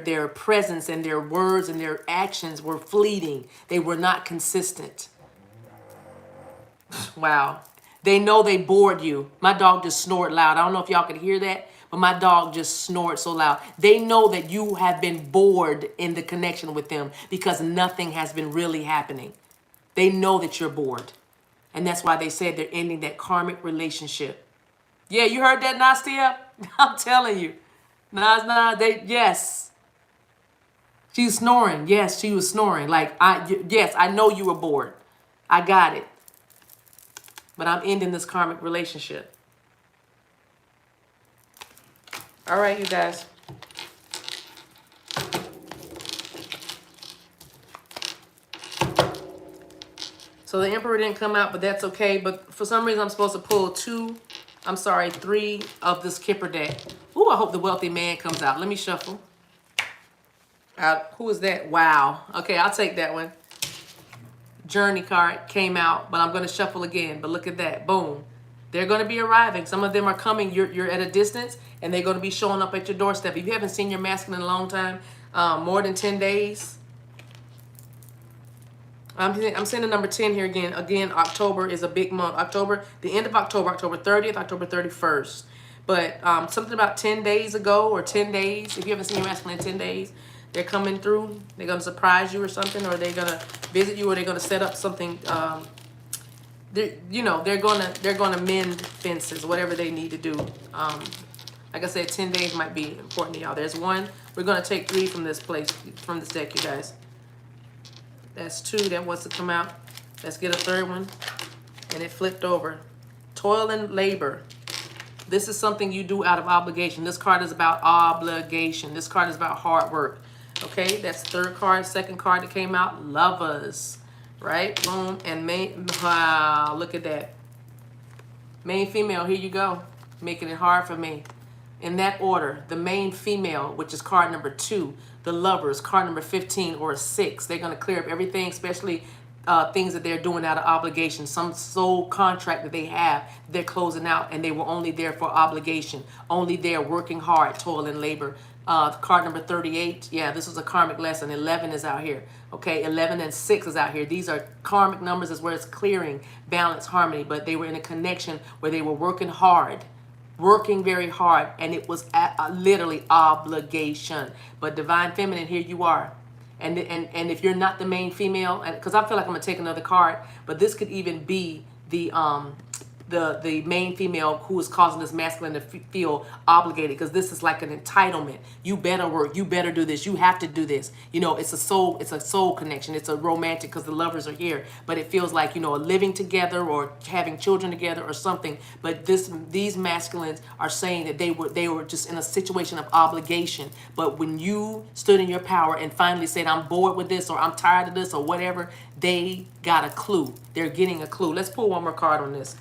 their presence and their words and their actions were fleeting. They were not consistent. Wow. They know they bored you. My dog just snored loud. I don't know if y'all could hear that, but my dog just snored so loud. They know that you have been bored in the connection with them because nothing has been really happening. They know that you're bored. And that's why they said they're ending that karmic relationship. Yeah, you heard that, Nastia? I'm telling you. Yes. She's snoring. Yes, she was snoring. Yes, I know you were bored. I got it. But I'm ending this karmic relationship. All right, you guys. So the Emperor didn't come out, but that's okay. But for some reason, I'm supposed to pull 3 of this Kipper deck. Ooh, I hope the Wealthy Man comes out. Let me shuffle. Who is that? Wow. Okay, I'll take that one. Journey card came out, but I'm going to shuffle again. But look at that. Boom. They're going to be arriving. Some of them are coming. You're at a distance, and they're going to be showing up at your doorstep. If you haven't seen your masculine in a long time, more than 10 days. I'm saying the number 10 here again. Again, October is a big month. October, the end of October, October 30th, October 31st. But something about 10 days ago or 10 days, if you haven't seen your masculine in 10 days, they're coming through. They're going to surprise you or something, or they're going to visit you, or they're going to set up something. They're going to mend fences, whatever they need to do. Like I said, 10 days might be important to y'all. There's one. We're going to take 3 from this deck, you guys. That's 2 that wants to come out. Let's get a 3rd one. And it flipped over. Toil and labor. This is something you do out of obligation. This card is about obligation. This card is about hard work. Okay, that's 3rd card. 2nd card that came out, lovers. Right? Boom. And wow, look at that. Main female, here you go. Making it hard for me. In that order, the main female, which is card number 2, the lovers, card number 15 or 6. They're going to clear up everything, especially things that they're doing out of obligation. Some soul contract that they have, they're closing out, and they were only there for obligation. Only there working hard, toil and labor. Card number 38, yeah, this is a karmic lesson. 11 is out here. Okay, 11 and 6 is out here. These are karmic numbers as where it's clearing, balance, harmony. But they were in a connection where they were working hard. Working very hard, and it was literally obligation. But divine feminine, here you are. And if you're not the main female, because I feel like I'm gonna take another card, but this could even be the main female who is causing this masculine to feel obligated, because this is like an entitlement. You better work, you better do this, you have to do this. It's a soul connection. It's a romantic, because the lovers are here, but it feels like, living together or having children together or something. But these masculines are saying that they were just in a situation of obligation. But when you stood in your power and finally said, I'm bored with this, or I'm tired of this, or whatever, they got a clue. They're getting a clue. Let's pull one more card on this.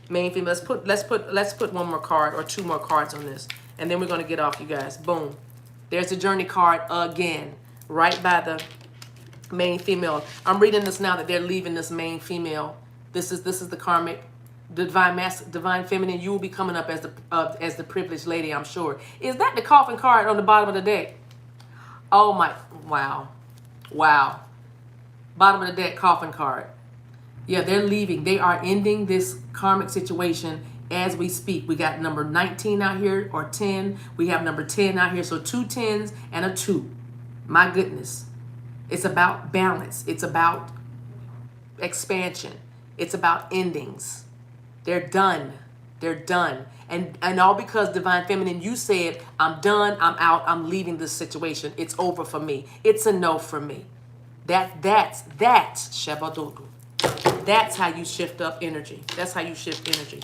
Main female. Let's put one more card or 2 more cards on this, and then we're gonna get off, you guys. Boom. There's the journey card again, right by the main female. I'm reading this now that they're leaving this main female. This is the karmic, divine feminine. You will be coming up as the privileged lady, I'm sure. Is that the coffin card on the bottom of the deck? Oh my! Wow. Bottom of the deck, coffin card. Yeah, they're leaving. They are ending this karmic situation as we speak. We got number 19 out here, or 10. We have number 10 out here. So 2 10s and a 2. My goodness. It's about balance. It's about expansion. It's about endings. They're done. They're done. And all because Divine Feminine, you said, I'm done, I'm out, I'm leaving this situation. It's over for me. It's a no for me. That's Shabadogu. That's how you shift up energy. That's how you shift energy.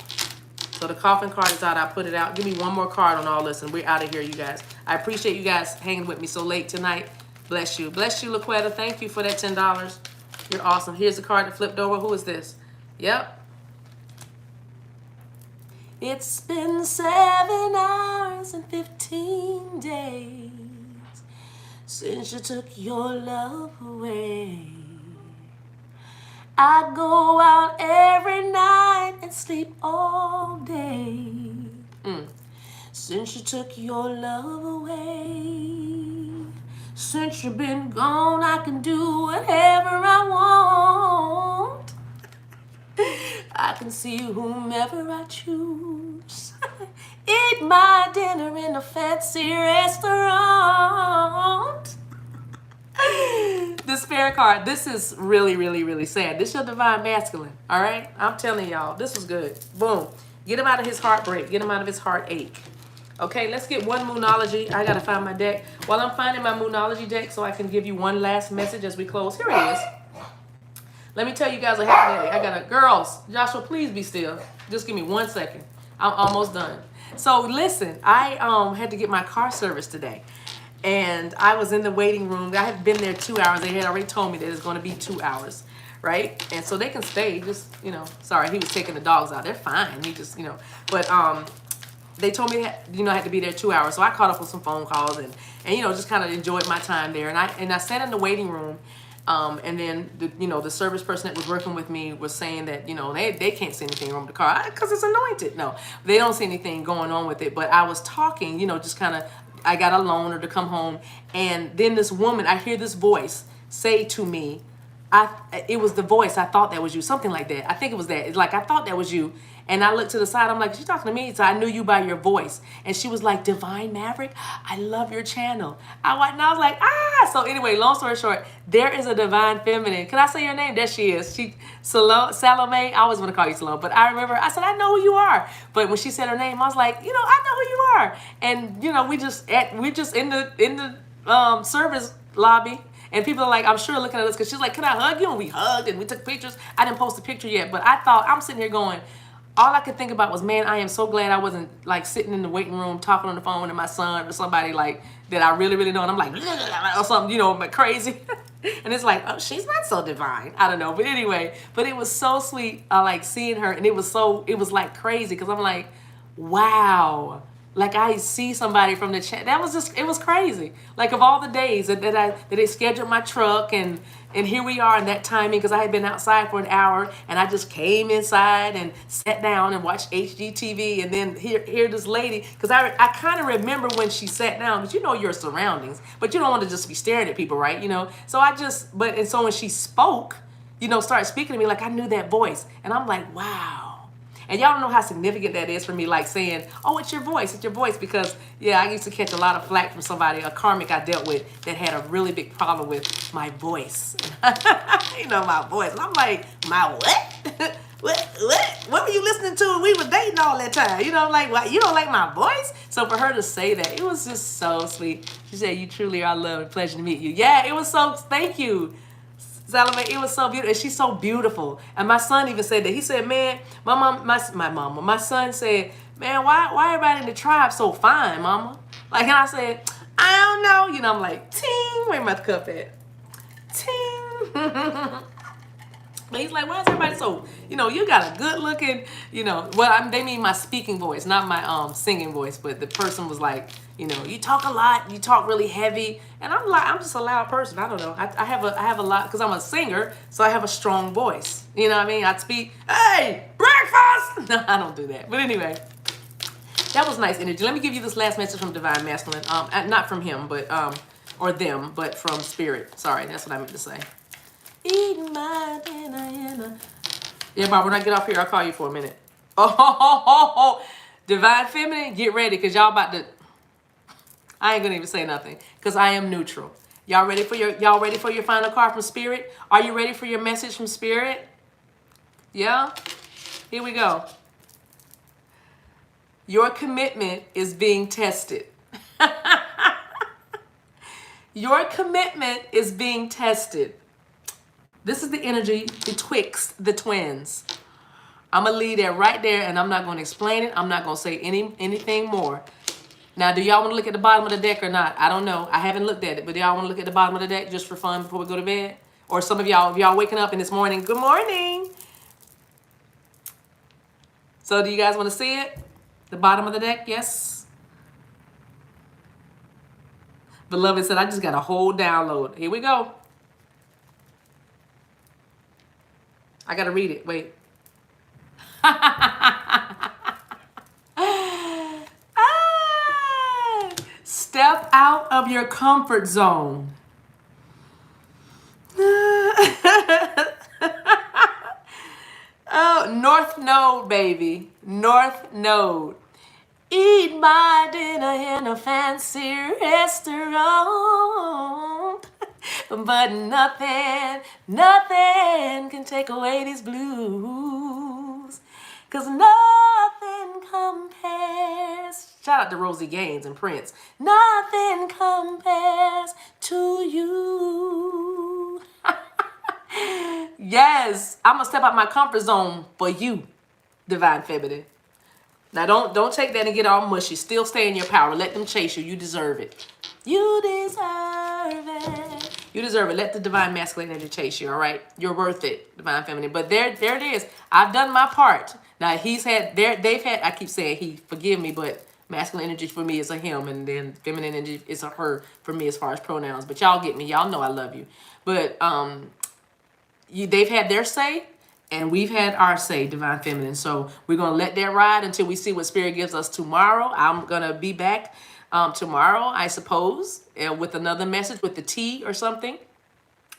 So the coffin card is out. I put it out. Give me one more card on all this, and we're out of here, you guys. I appreciate you guys hanging with me so late tonight. Bless you. Bless you, Laquetta. Thank you for that $10. You're awesome. Here's the card that flipped over. Who is this? Yep. It's been 7 hours and 15 days since you took your love away. I go out every night and sleep all day. Since you took your love away. Since you've been gone, I can do whatever I want. I can see whomever I choose. Eat my dinner in a fancy restaurant. The Spirit card. This is really, really, really sad. This is your divine masculine. All right? I'm telling y'all. This was good. Boom. Get him out of his heartbreak. Get him out of his heartache. Okay, let's get one Moonology. I got to find my deck. While I'm finding my Moonology deck so I can give you one last message as we close. Here it is. Let me tell you guys what happened today. I got a... Girls, Joshua, please be still. Just give me 1 second. I'm almost done. So, listen. I had to get my car serviced today. And I was in the waiting room. I had been there 2 hours. They had already told me that it's going to be 2 hours, right? And so they can stay. Just, sorry, he was taking the dogs out. They're fine. He just, but they told me, you know, I had to be there 2 hours. So I caught up with some phone calls and you know, just kind of enjoyed my time there. And I sat in the waiting room. And then, the service person that was working with me was saying that, they can't see anything wrong with the car because it's anointed. No, they don't see anything going on with it. But I was talking, just kind of, I got a loaner to come home. And then this woman, I hear this voice say to me, it was the voice. I thought that was you. Something like that. I think it was that. It's like, I thought that was you. And I looked to the side. I'm like, she's talking to me. So I knew you by your voice. And she was like, Divine Maverick, I love your channel. And I was like, ah. So anyway, long story short, there is a divine feminine. Can I say your name? There she is. Salome. I always want to call you Salome. But I remember, I said, I know who you are. But when she said her name, I was like, I know who you are. And, we're just in the service lobby. And people are like, I'm sure looking at us because she's like, can I hug you? And we hugged and we took pictures. I didn't post a picture yet. But I thought, I'm sitting here going, all I could think about was, man, I am so glad I wasn't like sitting in the waiting room talking on the phone to my son or somebody like that I really, really know. And I'm like, or something, like crazy. And it's like, oh, she's not so divine. I don't know. But anyway, but it was so sweet. I like seeing her. And it was like crazy because I'm like, wow. Like I see somebody from the chat. It was crazy. Like of all the days that they scheduled my truck and here we are in that timing because I had been outside for an hour and I just came inside and sat down and watched HGTV and then hear this lady because I kind of remember when she sat down because your surroundings, but you don't want to just be staring at people, right? So so when she spoke, started speaking to me, like I knew that voice and I'm like, wow. And y'all don't know how significant that is for me, like saying, oh, it's your voice, because, yeah, I used to catch a lot of flack from somebody, a karmic I dealt with, that had a really big problem with my voice. My voice. And I'm like, my what? What were you listening to when we were dating all that time? Like, what? You don't like my voice? So for her to say that, it was just so sweet. She said, you truly are loved and pleasure to meet you. Yeah, it was so, thank you. Salome, it was so beautiful. And she's so beautiful. And my son even said that. He said, man, my son said, man, why everybody in the tribe so fine, mama? Like, and I said, I don't know. I'm like, ting, where my cup at? Ting. But he's like, why is everybody so, you got a good looking, they mean my speaking voice, not my singing voice. But the person was like, you talk a lot, you talk really heavy. And I'm like, I'm just a loud person. I don't know. I have a lot, because I'm a singer, so I have a strong voice. You know what I mean? I'd speak, hey, breakfast! No, I don't do that. But anyway, that was nice energy. Let me give you this last message from Divine Masculine. Not from him, but, or them, but from Spirit. Sorry, that's what I meant to say. Eating my dinner. Yeah, Bob, when I get off here, I'll call you for a minute. Oh. Divine Feminine, get ready, because y'all about to... I ain't gonna even say nothing, because I am neutral. Y'all ready for your final card from Spirit? Are you ready for your message from Spirit? Yeah? Here we go. Your commitment is being tested. Your commitment is being tested. This is the energy betwixt the twins. I'm going to leave that right there, and I'm not going to explain it. I'm not going to say anything more. Now, do y'all want to look at the bottom of the deck or not? I don't know. I haven't looked at it, but do y'all want to look at the bottom of the deck just for fun before we go to bed? Or some of y'all, if y'all waking up in this morning, good morning. So do you guys want to see it? The bottom of the deck, yes? Beloved said, I just got a whole download. Here we go. I got to read it. Wait. Step out of your comfort zone. Oh, North Node, baby. North Node. Eat my dinner in a fancy restaurant. But nothing can take away these blues. 'Cause nothing compares. Shout out to Rosie Gaines and Prince. Nothing compares to you. Yes, I'm gonna step out my comfort zone for you, Divine Feminine. Now don't take that and get all mushy. Still stay in your power. Let them chase you. You deserve it. You deserve it. You deserve it. Let the Divine Masculine energy chase you, all right? You're worth it, Divine Feminine. But there it is. I've done my part. Now they've had, I keep saying he, forgive me, but masculine energy for me is a him, and then feminine energy is a her for me as far as pronouns. But y'all get me. Y'all know I love you. But they've had their say, and we've had our say, divine feminine. So we're gonna let that ride until we see what spirit gives us tomorrow. I'm gonna be back tomorrow, I suppose, with another message with the T or something,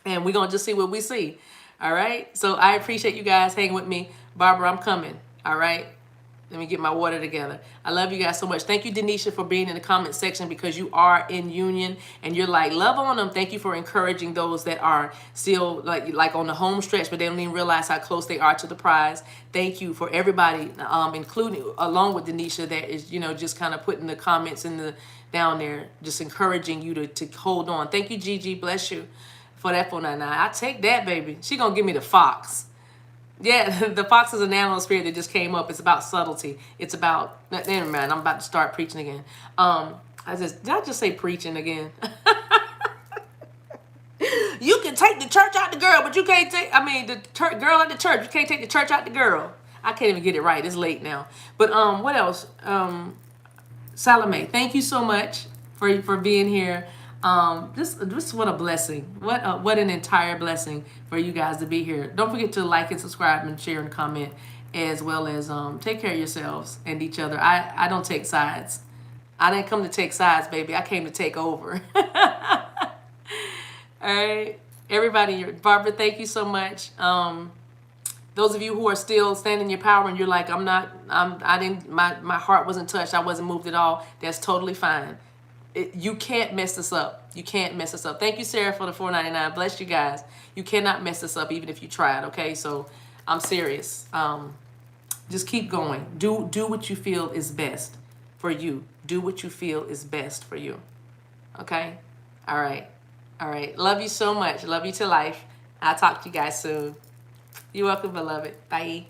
and we're gonna just see what we see. All right. So I appreciate you guys hanging with me. Barbara, I'm coming. All right. Let me get my water together. I love you guys so much. Thank you, Denisha, for being in the comment section, because you are in union and you're like, love on them. Thank you for encouraging those that are still like on the home stretch, but they don't even realize how close they are to the prize. Thank you for everybody, including along with Denisha, that is, just kind of putting the comments in the down there, just encouraging you to hold on. Thank you, Gigi. Bless you for that 499. I take that, baby. She gonna give me the fox. Yeah, the fox is an animal spirit that just came up. It's about subtlety. It's about, never mind, I'm about to start preaching again. Did I just say preaching again? You can take the church out the girl, but you can't take, the girl out the church. You can't take the church out the girl. I can't even get it right. It's late now. But what else? Salome, thank you so much for being here. This what a blessing. What an entire blessing for you guys to be here. Don't forget to like and subscribe and share and comment, as well as take care of yourselves and each other. I don't take sides. I didn't come to take sides, baby. I came to take over. All right, everybody. Barbara, thank you so much. Those of you who are still standing in your power and you're like, my heart wasn't touched, I wasn't moved at all, that's totally fine. You can't mess this up. You can't mess this up. Thank you, Sarah, for the $4.99. Bless you guys. You cannot mess this up, even if you tried. Okay, so I'm serious. Just keep going. Do what you feel is best for you. Do what you feel is best for you. Okay. All right. All right. Love you so much. Love you to life. I'll talk to you guys soon. You're welcome, beloved. Bye.